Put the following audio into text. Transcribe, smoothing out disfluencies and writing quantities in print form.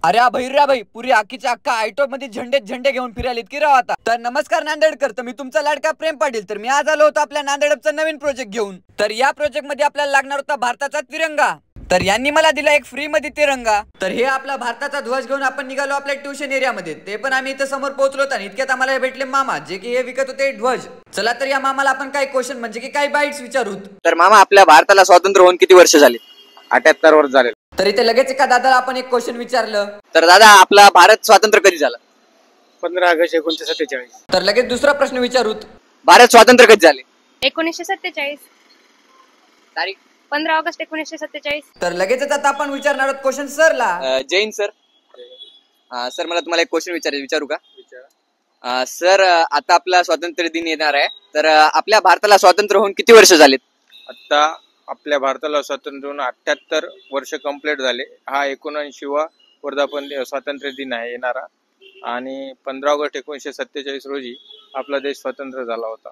अरे भैर्या भाई पुरी आखीच्या अख्खा आयटो मध्ये झंडे झंडे घेऊन फिरायला इतकी राव आता. तर नमस्कार नांदेडकर, तर मी तुमचा लाडका प्रेम पाटील. तर मी आज आलो होतो आपल्या नांदेडचा नवीन प्रोजेक्ट घेऊन. तर या प्रोजेक्ट मध्ये आपल्याला लागणार होता भारताचा तिरंगा. तर यांनी मला दिला एक फ्री मध्ये तिरंगा. तर हे आपला भारताचा ध्वज घेऊन आपण निघालो आपल्या ट्युशन एरियामध्ये. ते पण आम्ही इथं समोर पोहोचलो आणि इतक्यात आम्हाला भेटले मामा, जे की हे विकत होते ध्वज. चला तर या मामाला आपण काही क्वेश्चन म्हणजे की काही बाईट्स विचारू. तर मामा, आपल्या भारताला स्वातंत्र्य होऊन किती वर्ष झाले? 78 वर्ष झाले. तर इथे लगेच एका दादाला आपण एक क्वेश्चन विचारलं. तर दादा, आपला भारत स्वतंत्र कधी झाला? 15 ऑगस्ट 1947. तर लगेच दुसरा प्रश्न विचारूत. भारत स्वतंत्र कधी झाले? 1947. तारीख? 15 ऑगस्ट 1947. तर लगेचच आता आपण विचारणार आहोत क्वेश्चन सरला. जैन सर. सर, मला तुम्हाला एक क्वेश्चन विचारू का? सर, आता आपला स्वातंत्र्य दिन येणार आहे. तर आपल्या भारताला स्वातंत्र्य होऊन किती वर्ष झालेत? आता आपल्या भारताला स्वातंत्र्य होऊन 78 वर्ष कंप्लीट झाले. हा 79वा वर्धापन स्वातंत्र्य दिन आहे येणारा. आणि 15 ऑगस्ट 1947 रोजी आपला देश स्वतंत्र झाला होता.